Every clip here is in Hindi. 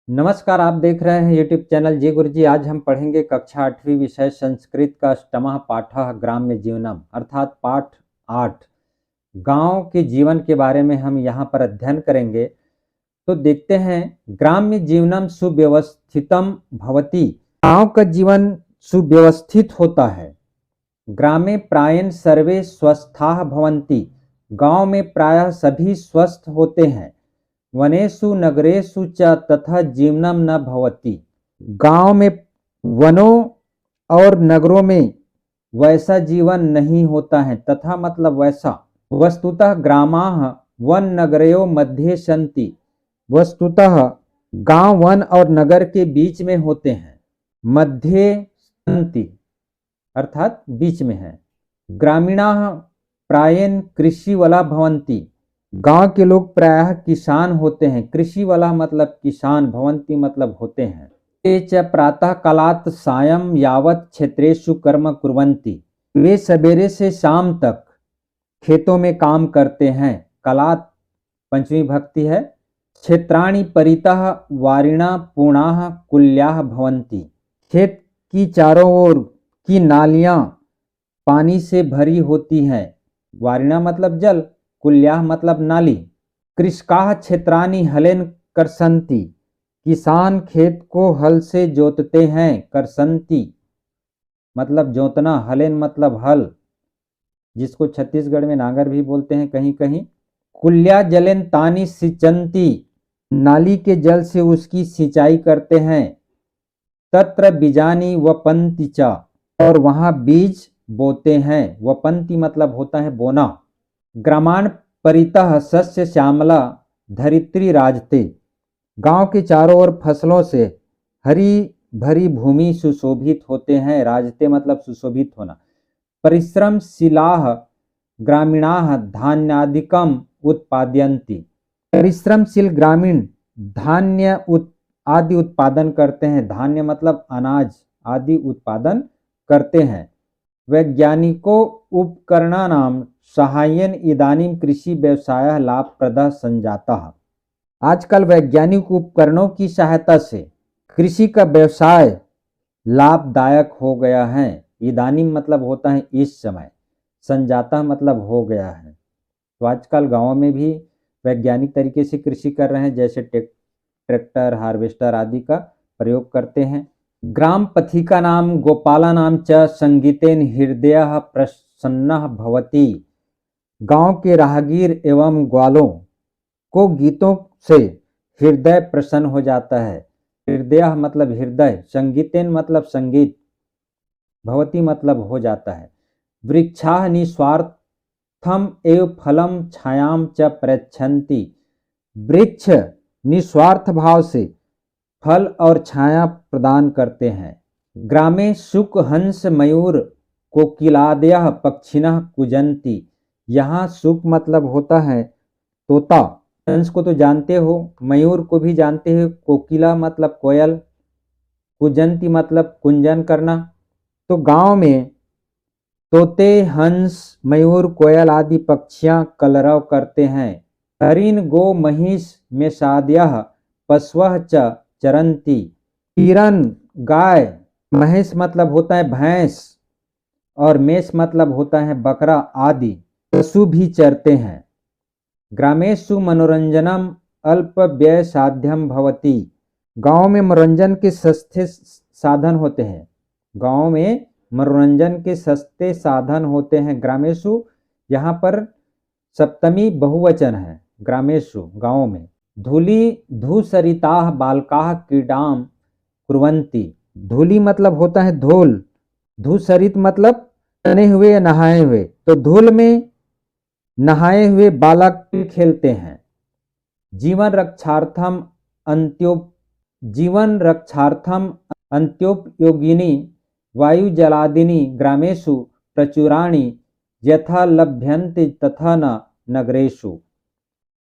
नमस्कार, आप देख रहे हैं यूट्यूब चैनल जी गुरुजी। आज हम पढ़ेंगे कक्षा 8वीं विषय संस्कृत का अष्टमः पाठः ग्राम्य जीवनम अर्थात पाठ 8 गांव के जीवन के बारे में हम यहाँ पर अध्ययन करेंगे। तो देखते हैं, ग्राम्य जीवनम सुव्यवस्थितम भवति। गांव का जीवन सुव्यवस्थित होता है। ग्रामे प्रायेण सर्वे स्वस्थाः भवन्ति। गांव में प्रायः सभी स्वस्थ होते हैं। वनेषु नगरेषु च तथा जीवनम न भवति। गांव में वनों और नगरों में वैसा जीवन नहीं होता है। तथा मतलब वैसा। वस्तुतः ग्रामाः वन नगरयोः मध्ये सन्ति। वस्तुतः गांव वन और नगर के बीच में होते हैं। मध्ये सन्ति अर्थात बीच में है। ग्रामीणाः प्रायेण कृषिवला भवन्ति। गांव के लोग प्रायः किसान होते हैं। कृषि वाला मतलब किसान, भवंती मतलब होते हैं। ते च प्रातः कालात् सायं यावत् क्षेत्रेषु कर्म कुर्वन्ति। वे सवेरे से शाम तक खेतों में काम करते हैं। कालात् पंचमी भक्ति है। क्षेत्राणि परितः वारिणा पूर्णाः कुल्याः भवन्ति। खेत की चारों ओर की नालियां पानी से भरी होती हैं। वारिणा मतलब जल, कुल्याः मतलब नाली। कृषकाः क्षेत्राणि हलेन कर्षन्ति। किसान खेत को हल से जोतते हैं। कर्षन्ति मतलब जोतना, हलेन मतलब हल, जिसको छत्तीसगढ़ में नांगर भी बोलते हैं कहीं कहीं। कुल्या जलेन तानि सिंचन्ति। नाली के जल से उसकी सिंचाई करते हैं। तत्र बीजानि वपन्ति च। और वहां बीज बोते हैं। वपन्ति मतलब होता है बोना। ग्रामाण परितः सस्य श्यामला धरित्री राजते। गांव के चारों ओर फसलों से हरी भरी भूमि सुशोभित होते हैं। राजते मतलब सुशोभित होना। परिश्रमशीलाः ग्रामीणाः धान्यादिकम उत्पादयन्ति। परिश्रमशील ग्रामीण धान्य आदि उत्पादन करते हैं। धान्य मतलब अनाज आदि उत्पादन करते हैं। वैज्ञानिको उपकरणानां सहाय्येन इदानीं कृषि व्यवसायः लाभप्रदः संजातः। आजकल वैज्ञानिक उपकरणों की सहायता से कृषि का व्यवसाय लाभदायक हो गया है। इदानीं मतलब होता है इस समय, संजाता मतलब हो गया है। तो आजकल गाँव में भी वैज्ञानिक तरीके से कृषि कर रहे हैं, जैसे ट्रैक्टर, हार्वेस्टर आदि का प्रयोग करते हैं। ग्राम पथिका नाम गोपाला नाम च संगीतेन हृदयः प्रसन्नः भवति। गांव के राहगीर एवं ग्वालों को गीतों से हृदय प्रसन्न हो जाता है। हृदय मतलब हृदय, संगीतेन मतलब संगीत, भवति मतलब हो जाता है। वृक्षाः निस्वार्थम एव फलम छायाम च प्रयच्छन्ति। वृक्ष निस्वार्थ भाव से फल और छाया प्रदान करते हैं। ग्रामे शुक हंस मयूर कोकिलादयः पक्षिणः कूजन्ति। यहाँ शुक मतलब होता है तोता, हंस को तो जानते हो, मयूर को भी जानते हो, कोकिला मतलब कोयल, कूजन्ति मतलब कुंजन करना। तो गांव में तोते, हंस, मयूर, कोयल आदि पक्षियां कलरव करते हैं। हरिण गो महिष मेषादयः पशवः च चरन्ति। हिरन गाय, महेश मतलब होता है भैंस, और मेष मतलब होता है बकरा आदि पशु भी चरते हैं। ग्रामेषु मनोरंजनम अल्प व्यय साध्यम भवति। गांव में मनोरंजन के सस्ते साधन होते हैं। गांव में मनोरंजन के सस्ते साधन होते हैं। ग्रामेषु यहाँ पर सप्तमी बहुवचन है। ग्रामेषु गांव में। धूली धूसरिताः बालकाः क्रीडां कुर्वन्ति। धूली मतलब होता है धूल, धूसरित मतलब तने हुए या नहाए हुए। तो धूल में नहाए हुए बालक खेलते हैं। जीवन रक्षार्थम अंत्योपयोगिनी वायुजलादिनी ग्रामेषु प्रचुराणि यथा लभ्यन्ते तथा न नगरेषु।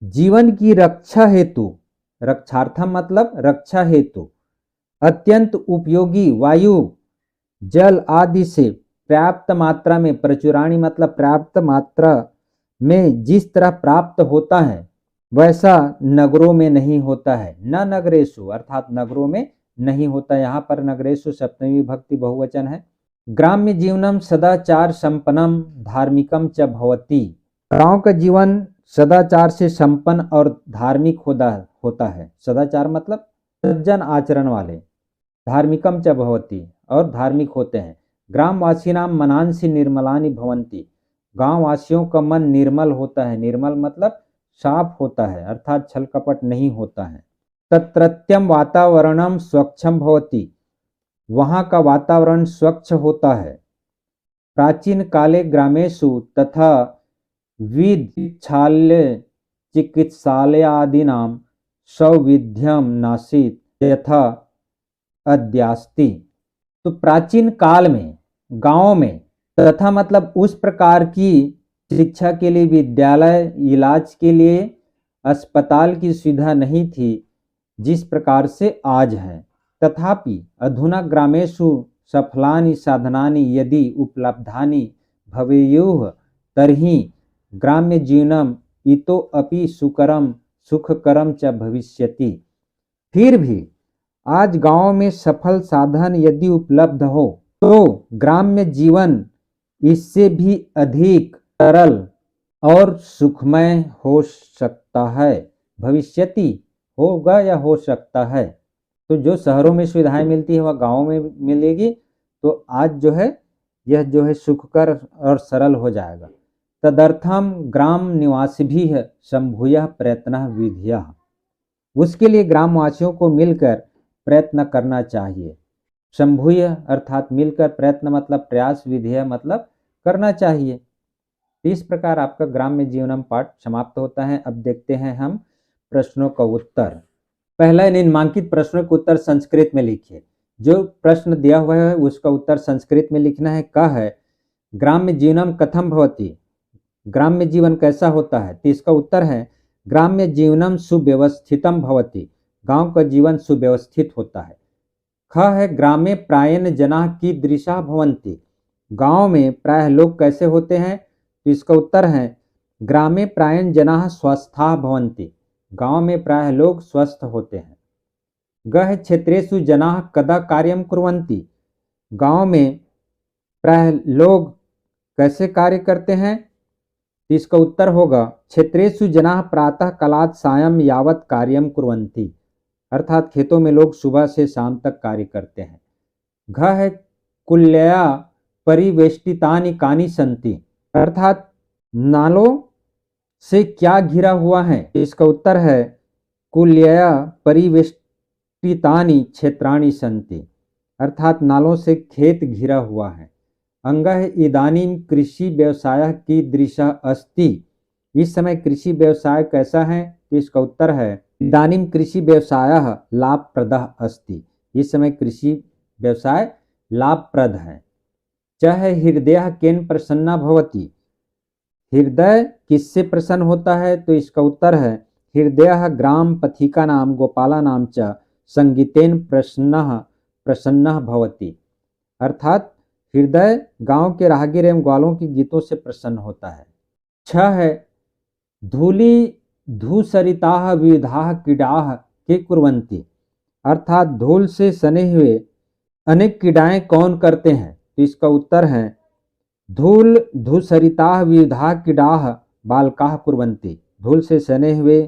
जीवन की रक्षा हेतु, रक्षार्थम मतलब रक्षा हेतु, अत्यंत उपयोगी वायु जल आदि से पर्याप्त मात्रा में, प्रचुराणी मतलब पर्याप्त मात्रा में जिस तरह प्राप्त होता है, वैसा नगरों में नहीं होता है। न नगरेषु अर्थात नगरों में नहीं होता। यहाँ पर नगरेषु सप्तमी विभक्ति बहुवचन है। ग्राम्य जीवनम सदाचार संपन्नम धार्मिकम च भवति। गांव का जीवन सदाचार से संपन्न और धार्मिक होता है। सदाचार मतलब सज्जन आचरण वाले। धार्मिकम च भवति और धार्मिक होते हैं। ग्रामवासीनां मनांसि निर्मलानि भवन्ति। गांव वासियों का मन निर्मल होता है। निर्मल मतलब साफ होता है अर्थात छल कपट नहीं होता है। तत्रत्यम वातावरणम स्वच्छम भवति। वहाँ का वातावरण स्वच्छ होता है। प्राचीन काले ग्रामेषु तथा विद्यालय चिकित्सालयादीनां सौविध्यम नासीत् यथा अद्यास्ति। तो प्राचीन काल में गांवों में तथा मतलब उस प्रकार की शिक्षा के लिए विद्यालय, इलाज के लिए अस्पताल की सुविधा नहीं थी जिस प्रकार से आज है। तथापि अधुना ग्रामेषु सफलानि साधनानि यदि उपलब्धानि भवेयुः तर्हि ग्राम्य जीवनम इतोऽपि सुखकरम च भविष्यति। फिर भी आज गांव में सफल साधन यदि उपलब्ध हो तो ग्राम्य जीवन इससे भी अधिक सरल और सुखमय हो सकता है। भविष्यति होगा या हो सकता है। तो जो शहरों में सुविधाएं मिलती है वह गाँव में मिलेगी। तो आज जो है यह जो है सुखकर और सरल हो जाएगा। तदर्थम ग्राम निवासिभिः सम्भूय प्रयत्नः विधेयः। उसके लिए ग्रामवासियों को मिलकर प्रयत्न करना चाहिए। सम्भूय अर्थात मिलकर, प्रयत्न मतलब प्रयास, विधेय मतलब करना चाहिए। इस प्रकार आपका ग्राम्य जीवनम पाठ समाप्त होता है। अब देखते हैं हम प्रश्नों का उत्तर। पहला, निम्नांकित प्रश्नों के उत्तर संस्कृत में लिखिए। जो प्रश्न दिया हुआ है उसका उत्तर संस्कृत में लिखना है। का है ग्राम्य जीवनम कथम भवति। ग्राम्य जीवन कैसा होता है। तो इसका उत्तर है ग्राम्य जीवनम सुव्यवस्थितम भवति। गांव का जीवन सुव्यवस्थित होता है। ख है ग्रामे प्रायेण जनाः कीदृशाः भवन्ति। गांव में प्रायः लोग कैसे होते हैं। तो इसका उत्तर है ग्रामे प्रायेण जनाः स्वस्थाः भवन्ति। गांव में प्रायः लोग स्वस्थ होते हैं। ग है क्षेत्रेषु जनाः कदा कार्यं कुर्वन्ति। गांव में प्रायः लोग कैसे कार्य करते हैं। तो इसका उत्तर होगा क्षेत्रेषु जनाः प्रातः कालात् सायं यावत् कार्यं कुर्वन्ति। अर्थात खेतों में लोग सुबह से शाम तक कार्य करते हैं। घ है कुल्यया परिवेष्टितानि कानि सन्ति। अर्थात नालों से क्या घिरा हुआ है। इसका उत्तर है कुल्यया परिवेष्टितानि क्षेत्राणि सन्ति। अर्थात नालों से खेत घिरा हुआ है। अंग है इदानीं कृषि व्यवसाय कीदृशः अस्ति। इस समय कृषि व्यवसाय कैसा है। तो इसका उत्तर है इदानीं कृषि व्यवसायः लाभप्रदः अस्ति। इस समय कृषि व्यवसाय लाभप्रद है। च है हृदयः केन प्रसन्ना भवति। हृदय किससे प्रसन्न होता है। तो इसका उत्तर है हृदयः ग्राम पथिकानां गोपालानां च संगीतेन प्रसन्नः भवति। अर्थात हृदय गांव के राहगीर एवं ग्वालों के गीतों से प्रसन्न होता है। छ है धूलि धूसरिताः विविधाः कीड़ाः के कुर्वन्ति। अर्थात धूल से सने हुए अनेक कीड़ाएं कौन करते हैं। तो इसका उत्तर है धूल धूसरिताः विविधाः कीड़ाः बालकाः कुर्वन्ति। धूल से सने हुए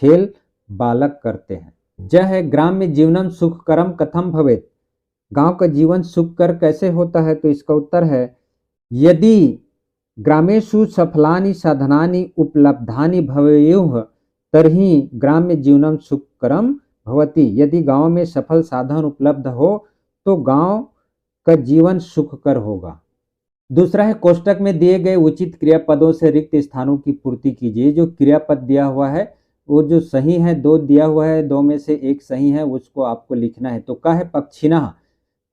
खेल बालक करते हैं। ज है ग्राम्य जीवनम सुखकरम कथम भवेत्। गांव का जीवन सुखकर कैसे होता है। तो इसका उत्तर है यदि ग्रामेषु सफलानि साधनानि उपलब्धानि भवेयुः तर्हि ग्राम्य जीवनम सुखकरम भवति। यदि गांव में सफल साधन उपलब्ध हो तो गांव का जीवन सुखकर होगा। दूसरा है कोष्टक में दिए गए उचित क्रियापदों से रिक्त स्थानों की पूर्ति कीजिए। जो क्रियापद दिया हुआ है वो जो सही है, दो दिया हुआ है, दो में से एक सही है, उसको आपको लिखना है। तो का है पक्षिणः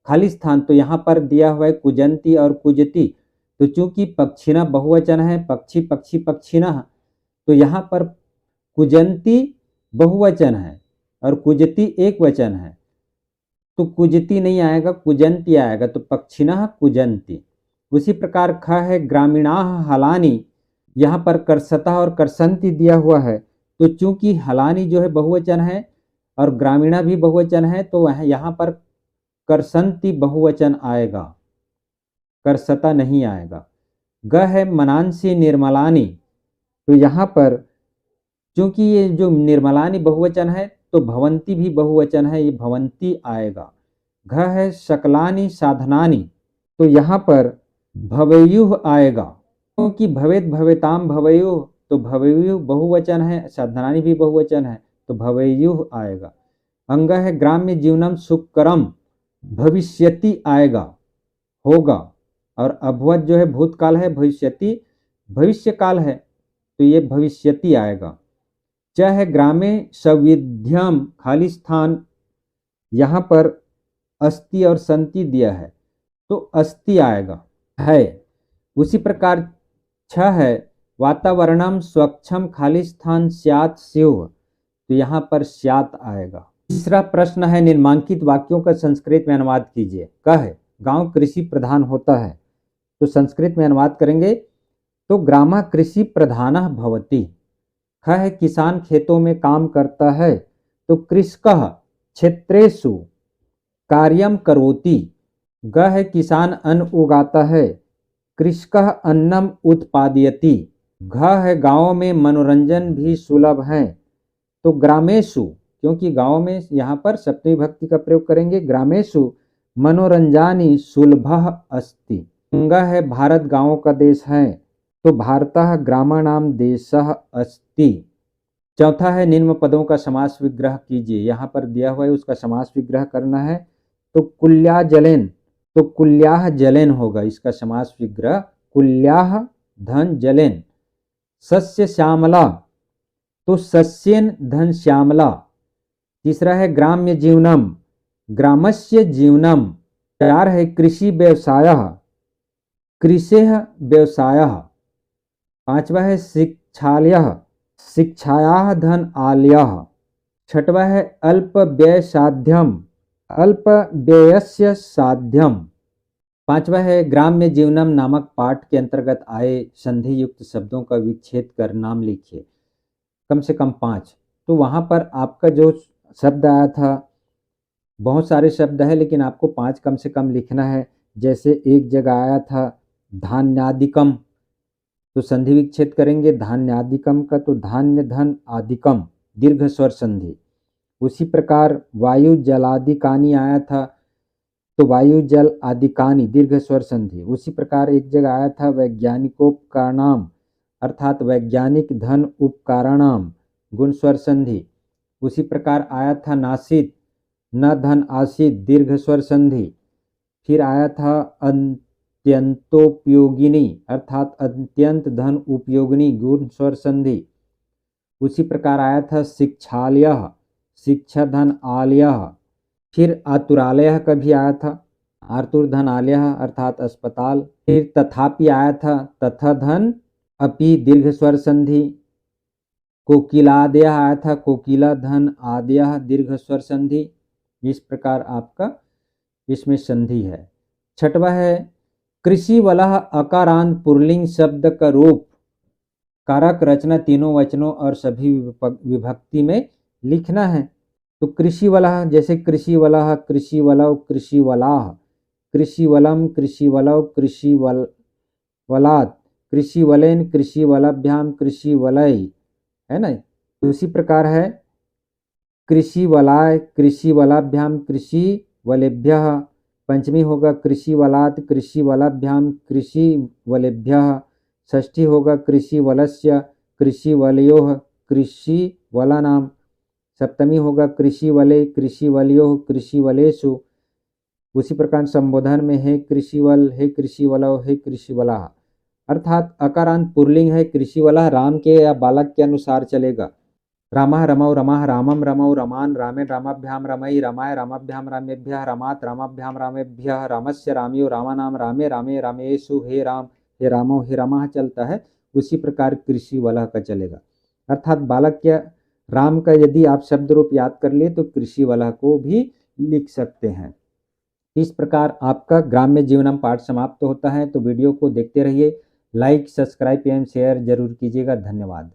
खाली स्थान। तो यहाँ पर दिया हुआ है कुजंती और कुजती। तो चूंकि पक्षिणः बहुवचन है, पक्षी पक्षी पक्षिणः, तो यहाँ पर कुजंती बहुवचन है और कुजती एक वचन है। तो कुजती नहीं आएगा, कुजंती आएगा। तो पक्षिणः कुजंती। उसी प्रकार ख है ग्रामीणाः हलानि। यहाँ पर कर्षतः और कर्षन्ति दिया हुआ है। तो चूंकि हलानी जो है बहुवचन है और ग्रामीणा भी बहुवचन है, तो यहाँ पर करसंती बहुवचन आएगा, करसता नहीं आएगा। ग है मनांसी निर्मलानी, तो यहाँ पर चूंकि ये जो निर्मलानी बहुवचन है तो भवंती भी बहुवचन है, ये भवंती आएगा। घ है शकलानी साधनानी, तो यहाँ पर भवेयुः आएगा, क्योंकि भवेत भवेताम भवेयुः, तो भवेयुः बहुवचन है, साधनानी भी बहुवचन है, तो भवेयुः आएगा। अंग है ग्राम्य जीवनम सुकरम, भविष्यति आएगा, होगा। और अभवत जो है भूतकाल है, भविष्यति भविष्य काल है, तो ये भविष्यति आएगा। च है ग्रामे सविध्यम, खाली स्थान, यहाँ पर अस्ति और संति दिया है तो अस्ति आएगा, है। उसी प्रकार छ है वातावरणम स्वच्छम, खाली स्थान स्यात् स्युः, तो यहाँ पर स्यात् आएगा। तीसरा प्रश्न है निम्नांकित वाक्यों का संस्कृत में अनुवाद कीजिए। क है गांव कृषि प्रधान होता है, तो संस्कृत में अनुवाद करेंगे तो ग्रामः कृषि प्रधानः भवति। ख है किसान खेतों में काम करता है, तो कृषकः क्षेत्रेषु कार्यम करोति। ग है किसान अन्न उगाता है, कृषकः अन्नम उत्पादयति। घ है गांव में मनोरंजन भी सुलभ है, तो ग्रामेषु, क्योंकि गांव में यहाँ पर सप्तमी विभक्ति का प्रयोग करेंगे, ग्रामेषु मनोरंजानि सुलभः अस्ति। अंग है भारत गांवों का देश है, तो भारतः ग्रामाणाम देशः अस्ति। चौथा है निम्न पदों का समास विग्रह कीजिए। यहाँ पर दिया हुआ है उसका समास विग्रह करना है, तो कुल्या जलेन, तो कुल्याह जलेन होगा इसका समास विग्रह, कुल्याह धन जलेन। सस्य श्यामला, तो सस्येन धन श्यामला। तीसरा है ग्राम्य जीवनम, ग्रामस्य जीवनम। चार है कृषि व्यवसायः, कृषेः व्यवसायः। पांचवा है शिक्षालयः, शिक्षायाः धन आलयः। छठवा है अल्प व्यय साध्यम, अल्प व्ययस्य साध्यम। पांचवा है ग्राम्य जीवनम नामक पाठ के अंतर्गत आए संधि युक्त शब्दों का विच्छेद कर नाम लिखिए, कम से कम 5। तो वहाँ पर आपका जो शब्द आया था, बहुत सारे शब्द है लेकिन आपको 5 कम से कम लिखना है। जैसे एक जगह आया था धान्यादिकम, तो संधि विच्छेद करेंगे धान्यादिकम का, तो धान्य धन आदिकम, दीर्घ स्वर संधि। उसी प्रकार वायु जलादिकानी आया था, तो वायु जल आदिकानी, दीर्घ स्वर संधि। उसी प्रकार एक जगह आया था वैज्ञानिकोपकरणाम, अर्थात वैज्ञानिक धन उपकाराणाम, गुण स्वर संधि। उसी प्रकार आया था नासित, न धन आसित, दीर्घ स्वर संधि। फिर आया था अत्यंतोपयोगिनी, अर्थात अत्यंत धन उपयोगिनी, गुण स्वर संधि। उसी प्रकार आया था शिक्षालयः, शिक्षा धन आलयः। फिर आतुरालयः का भी आया था, आतुर धन आलयः अर्थात अस्पताल। फिर तथापि आया था तथा धन अपि, दीर्घ स्वर संधि। कोकिलादयः आया था, कोकिला धन आदयः, दीर्घ स्वर संधि। इस प्रकार आपका इसमें संधि है। छठवा है कृषि वलः अकारांत पुल्लिंग शब्द का रूप, कारक रचना तीनों वचनों और सभी विभक्ति में लिखना है। तो कृषि वलः, जैसे कृषि वलः, कृषि वलव, कृषि वलाह, कृषि वलम, कृषि वलव, कृषि वलात्, कृषि वलेन, कृषि वलभ्याम, कृषि वलय, है ना। उसी प्रकार है कृषि वलाय, कृषि वलाभ्याम, कृषि वलेभ्यः। पंचमी होगा कृषि वलात्, कृषि वलाभ्याम, कृषि वलेभ्यः। षष्ठी होगा कृषि वलस्य, कृषि वलयोः, कृषि वलानाम। सप्तमी होगा कृषि वले, कृषि वलयोः, कृषि वलेषु। उसी प्रकार संबोधन में है कृषि वल, हे कृषि वलव, हे कृषि वलाः। अर्थात अकारांत पुल्लिंग है कृषि वलः, राम के या बालक के अनुसार चलेगा। रामः रमौ रमाः, रामं रमौ रमान्, रामेण रामाभ्याम रमई, रमाय रामाभ्याम रामेभ्यः, रमात् रामाभ्याम रामेभ्यः, रामस्य रामयो रामानाम, रामे रामे रामेषु, हे राम, हे रामो, हे रमाः चलता है। उसी प्रकार कृषि वलः का चलेगा। अर्थात बालक के राम का यदि आप शब्द रूप याद कर लिए तो कृषि वलः को भी लिख सकते हैं। इस प्रकार आपका ग्राम्य जीवनम पाठ समाप्त होता है। तो वीडियो को देखते रहिए, लाइक, सब्सक्राइब एवं शेयर जरूर कीजिएगा। धन्यवाद।